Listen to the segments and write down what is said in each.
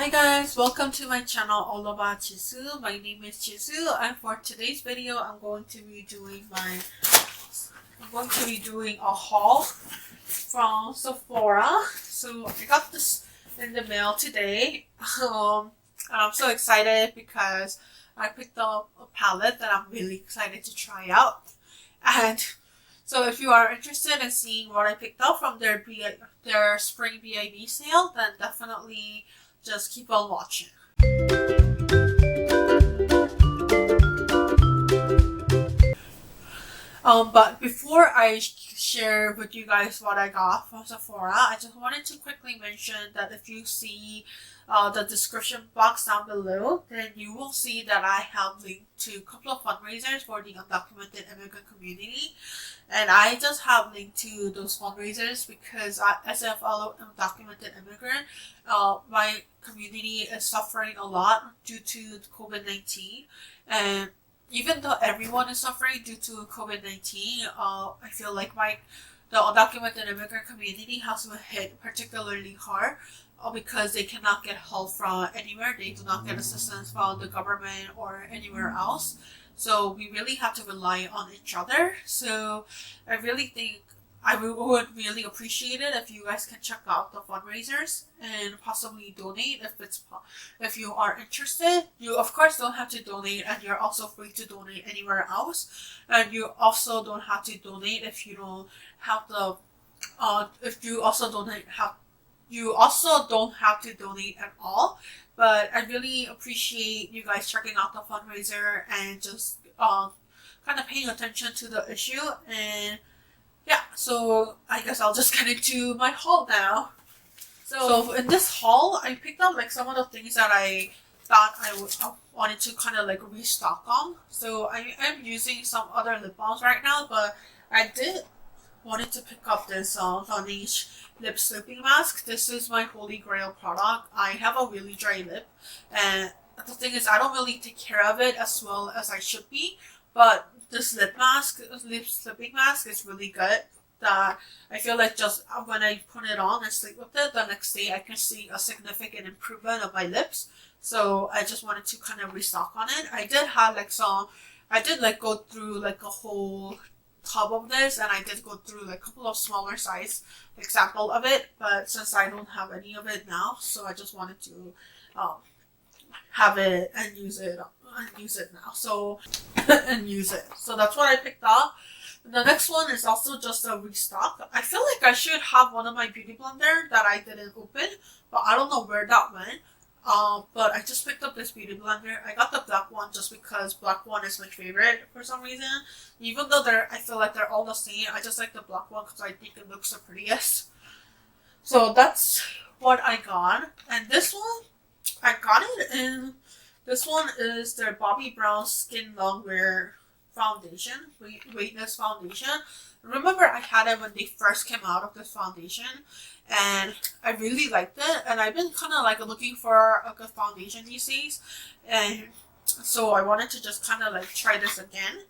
Hi guys, welcome to my channel all about Jisu. My name is Jisu, and for today's video I'm going to be doing a haul from Sephora. So I got this in the mail today. I'm so excited because I picked up a palette that I'm really excited to try out. And so if you are interested in seeing what I picked up from their spring VIB sale, then definitely just keep on watching. But before I share with you guys what I got from Sephora, I just wanted to quickly mention that if you see the description box down below, then you will see that I have linked to a couple of fundraisers for the undocumented immigrant community. And I just have linked to those fundraisers because as a fellow undocumented immigrant, my community is suffering a lot due to COVID-19. And even though everyone is suffering due to COVID-19, I feel like the undocumented immigrant community has been hit particularly hard because they cannot get help from anywhere. They do not get assistance from the government or anywhere else. So we really have to rely on each other. So I really think I would really appreciate it if you guys can check out the fundraisers and possibly donate if you are interested. You of course don't have to donate, and you're also free to donate anywhere else. And you also don't have to donate if you don't have the you also don't have to donate at all. But I really appreciate you guys checking out the fundraiser and just kind of paying attention to the issue. And yeah, so I guess I'll just get into my haul now. So in this haul, I picked up like some of the things that I thought I wanted to kind of like restock on. So I am using some other lip balms right now, but I did wanted to pick up this Laneige lip sleeping mask. This is my holy grail product. I have a really dry lip, and the thing is I don't really take care of it as well as I should be, but this lip sleeping mask is really good. That I feel like just when I put it on and sleep with it, the next day I can see a significant improvement of my lips. So I just wanted to kind of restock on it. I did go through like a whole tub of this, and I did go through like a couple of smaller size example of it, but since I don't have any of it now, so I just wanted to have it and use it now. So so that's what I picked up. The next one is also just a restock. I feel like I should have one of my BeautyBlender that I didn't open, but I don't know where that went. But I just picked up this BeautyBlender. I got the black one just because black one is my favorite for some reason. Even though I feel like they're all the same, I just like the black one because I think it looks the prettiest. So that's what I got. And this one, I got it in. This one is their Bobbi Brown Skin Longwear Foundation, Weightless Foundation. Remember, I had it when they first came out of this foundation, and I really liked it. And I've been kind of like looking for a good foundation these days, and so I wanted to just kind of like try this again.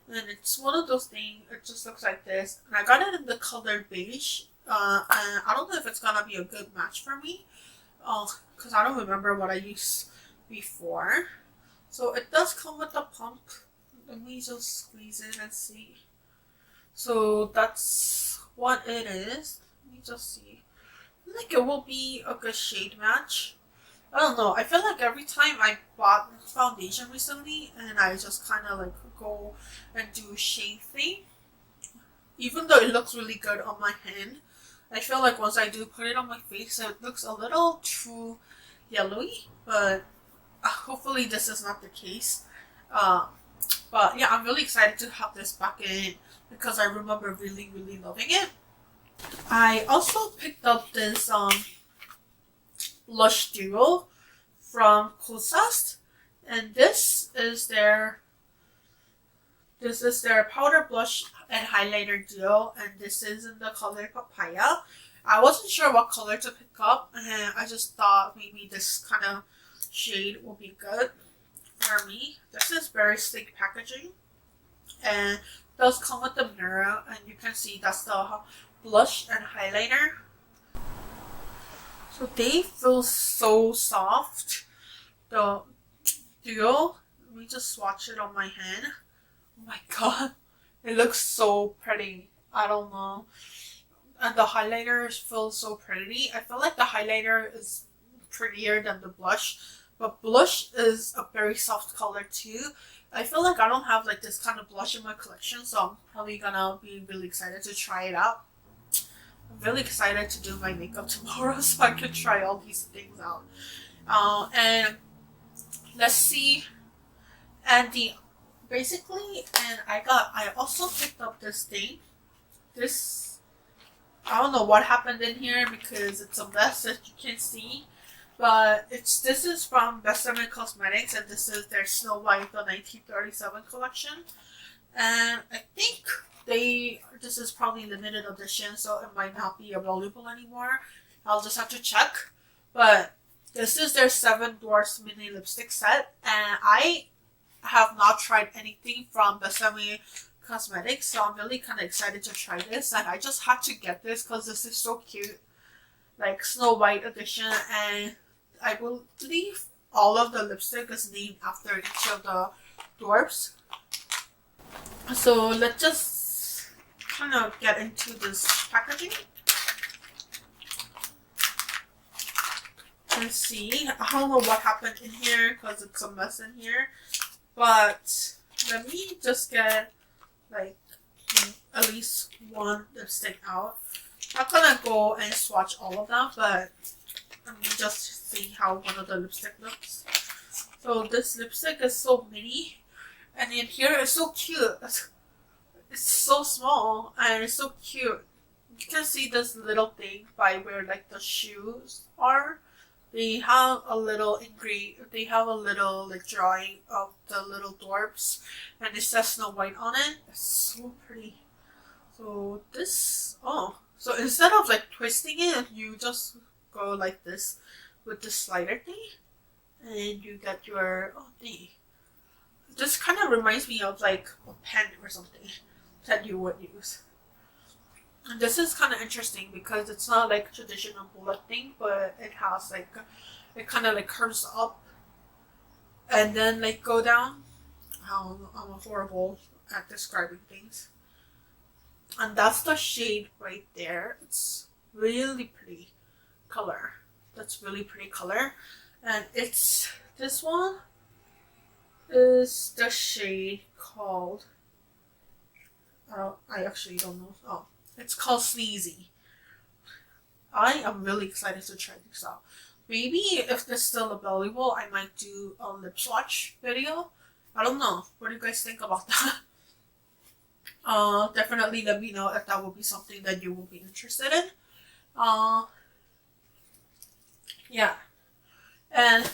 And it's one of those things. It just looks like this, and I got it in the color beige. And I don't know if it's gonna be a good match for me, because I don't remember what I used before. So it does come with a pump. Let me just squeeze it and see. So that's what it is. Let me just see. I think it will be a good shade match. I don't know. I feel like every time I bought foundation recently and I just kind of like go and do shade thing, even though it looks really good on my hand, I feel like once I do put it on my face, it looks a little too yellowy. But hopefully this is not the case. But yeah, I'm really excited to have this back in because I remember really, really loving it. I also picked up this blush duo from Kosas, and this is their powder blush and highlighter duo, and this is in the color Papaya. I wasn't sure what color to pick up, and I just thought maybe this kind of shade will be good for me. This is very sleek packaging, and it does come with the mirror, and you can see that's the blush and highlighter. So they feel so soft. The duo, let me just swatch it on my hand. Oh my god, it looks so pretty. I don't know. And the highlighters feel so pretty. I feel like the highlighter is prettier than the blush, but blush is a very soft color too. I feel like I don't have like this kind of blush in my collection, so I'm probably gonna be really excited to try it out. I'm really excited to do my makeup tomorrow so I can try all these things out. And let's see. And I also picked up this thing. This, I don't know what happened in here because it's a mess that you can see. But this is from Bésame Cosmetics, and this is their Snow White the 1937 collection. And I think this is probably limited edition, so it might not be available anymore. I'll just have to check. But this is their 7 Dwarfs mini lipstick set, and I have not tried anything from Bésame Cosmetics, so I'm really kind of excited to try this. And I just had to get this because this is so cute, like Snow White edition, and I believe all of the lipstick is named after each of the dwarfs. So let's just kind of get into this packaging. Let's see. I don't know what happened in here because it's a mess in here. But let me just get like at least one lipstick out. I'm not gonna go and swatch all of them, but let me just see how one of the lipstick looks. So this lipstick is so mini, and in here it's so cute. It's so small and it's so cute. You can see this little thing by where like the shoes are. They have a little they have a little like drawing of the little dwarfs, and it says Snow White on it. It's so pretty. So this, so instead of like twisting it, you just go like this with the slider thing, and you get your thing. This kind of reminds me of like a pen or something that you would use. And this is kind of interesting because it's not like traditional bullet thing, but it has like, it kind of like curves up and then like go down. I'm horrible at describing things. And that's the shade right there. It's really pretty color. That's really pretty color. And it's, this one is the shade called, I actually don't know. It's called Sneezy. I am really excited to try this out. Maybe if this is still available, I might do a lip swatch video. I don't know. What do you guys think about that? Definitely let me know if that will be something that you will be interested in. Yeah. And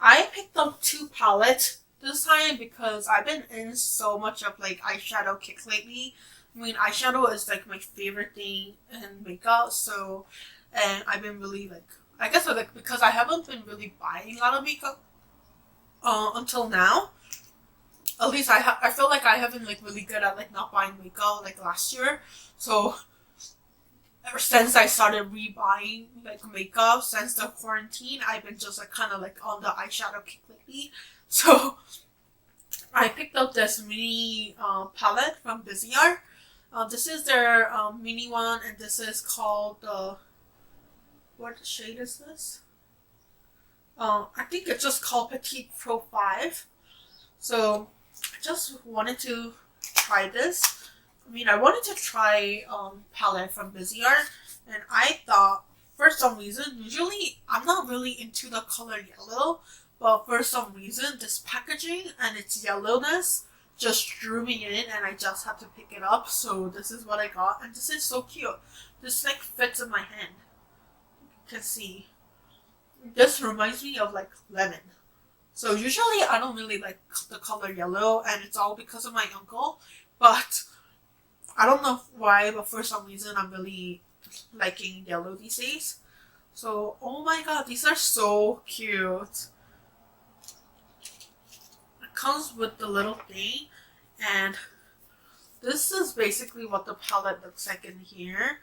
I picked up 2 palettes this time because I've been in so much of like eyeshadow kick lately. I mean, eyeshadow is like my favorite thing in makeup, so, and I've been really like, I guess like because I haven't been really buying a lot of makeup until now. At least I feel like I haven't like really good at like not buying makeup like last year. So ever since I started rebuying like makeup since the quarantine, I've been just like kind of like on the eyeshadow kick lately. So I picked up this mini palette from BusyArt. This is their mini one, and this is called what shade is this? I think it's just called Petite Pro 5. So I just wanted to try this. I mean, I wanted to try palette from BusyArt, and I thought for some reason, usually I'm not really into the color yellow, but for some reason this packaging and its yellowness just drew me in, and I just had to pick it up. So this is what I got, and this is so cute. This like fits in my hand. You can see. This reminds me of like lemon. So usually I don't really like the color yellow, and it's all because of my uncle. But I don't know why, but for some reason I'm really liking yellow these days. So, oh my god, these are so cute. Comes with the little thing, and this is basically what the palette looks like in here.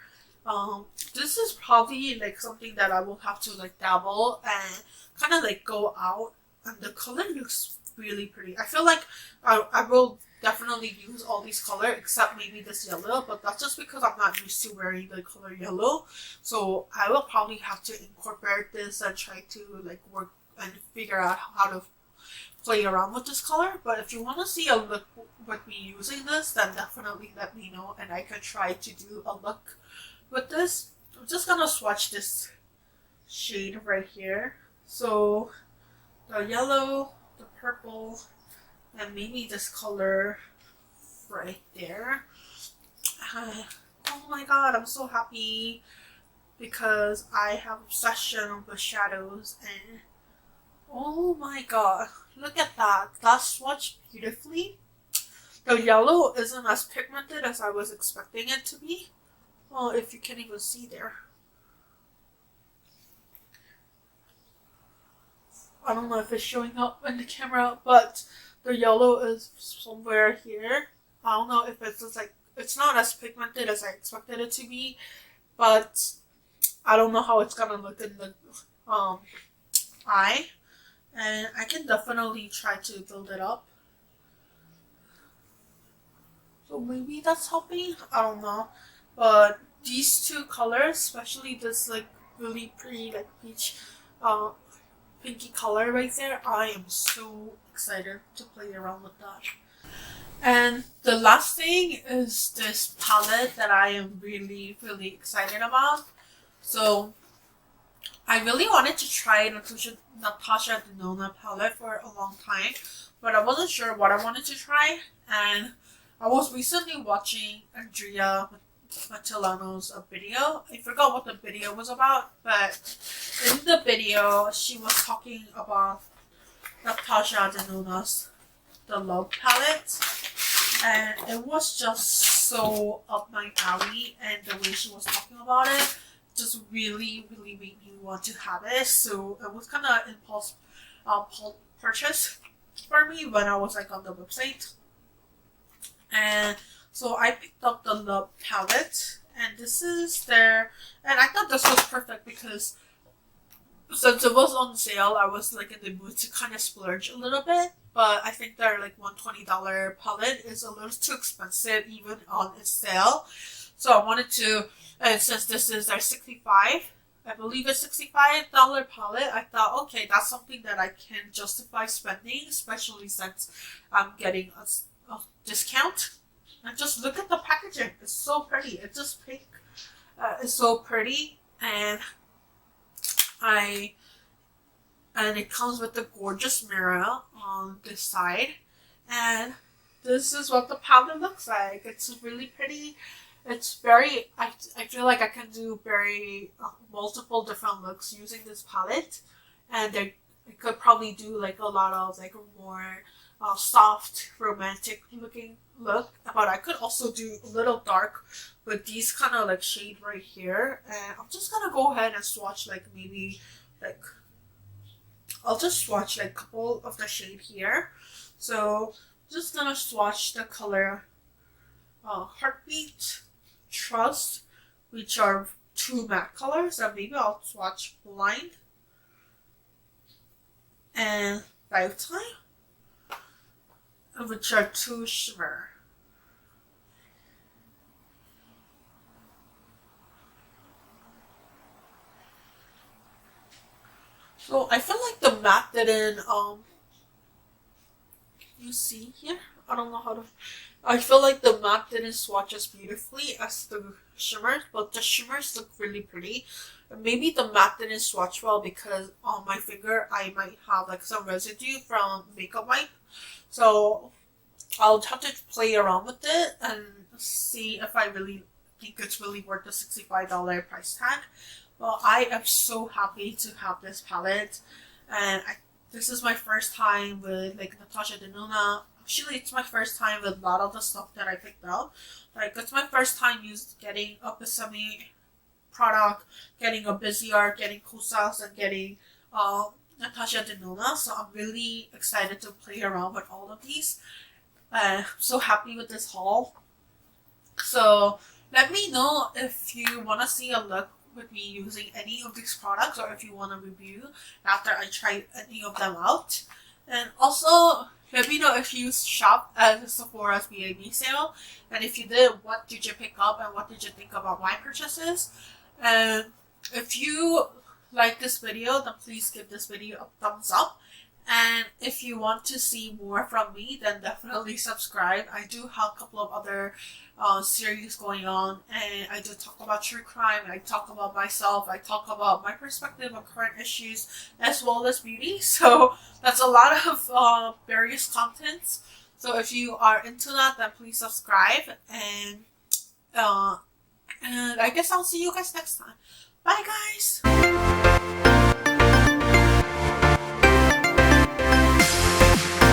This is probably like something that I will have to like dabble and kind of like go out, and the color looks really pretty. I feel like I will definitely use all these colors except maybe this yellow, but that's just because I'm not used to wearing the color yellow. So I will probably have to incorporate this and try to like work and figure out how to play around with this color. But if you want to see a look with me using this, then definitely let me know and I can try to do a look with this. I'm just gonna swatch this shade right here. So the yellow, the purple, and maybe this color right there. Oh my god, I'm so happy because I have obsession with shadows, and oh my god, look at that. That's swatched beautifully. The yellow isn't as pigmented as I was expecting it to be. Well, if you can even see there. I don't know if it's showing up in the camera, but the yellow is somewhere here. I don't know if it's just like, it's not as pigmented as I expected it to be, but I don't know how it's gonna look in the eye. And I can definitely try to build it up. So maybe that's helping, I don't know. But these two colors, especially this like really pretty like peach pinky color right there, I am so excited to play around with that. And the last thing is this palette that I am really excited about. So I really wanted to try Natasha Denona palette for a long time, but I wasn't sure what I wanted to try. And I was recently watching Andréa Matillano's video. I forgot what the video was about, but in the video she was talking about Natasha Denona's The Love palette, and it was just so up my alley, and the way she was talking about it just really made me want to have it. So it was kind of impulse purchase for me when I was like on the website. And so I picked up the Love palette, and this is their, and I thought this was perfect because since it was on sale, I was like in the mood to kind of splurge a little bit. But I think their like $120 palette is a little too expensive even on its sale. So I wanted to, and since this is their I believe it's $65 palette, I thought, okay, that's something that I can justify spending, especially since I'm getting a discount. And just look at the packaging. It's so pretty. It's just pink. It's so pretty. And it comes with a gorgeous mirror on this side. And this is what the palette looks like. It's really pretty. It's very, I feel like I can do very multiple different looks using this palette. And I could probably do like a lot of like more soft romantic looking look, but I could also do a little dark with these kind of like shade right here. And I'm just gonna go ahead and swatch like maybe like, I'll just swatch like a couple of the shade here. So I'm just gonna swatch the color Heartbeat, Trust, which are two matte colors, and maybe I'll swatch Blind and Lifetime, which are two shimmer. So I feel like the matte didn't you see here? I don't know how to, I feel like the matte didn't swatch as beautifully as the shimmers, but the shimmers look really pretty. Maybe the matte didn't swatch well because on my finger I might have like some residue from makeup wipe. So I'll have to play around with it and see if I really think it's really worth the $65 price tag. Well, I am so happy to have this palette, and this is my first time with like Natasha Denona. Actually, it's my first time with a lot of the stuff that I picked up. Like, it's my first time getting a Bésame product, getting a Busy Art, getting Kosas, and getting Natasha Denona. So I'm really excited to play around with all of these. I'm so happy with this haul. So let me know if you want to see a look with me using any of these products, or if you want to review after I try any of them out. And also, let me know if you shopped at Sephora's VIB sale, and if you did, what did you pick up and what did you think about my purchases. And if you like this video, then please give this video a thumbs up. And if you want to see more from me, then definitely subscribe. I do have a couple of other series going on, and I do talk about true crime, I talk about myself, I talk about my perspective on current issues as well as beauty. So that's a lot of various contents. So if you are into that, then please subscribe, and I guess I'll see you guys next time. Bye guys!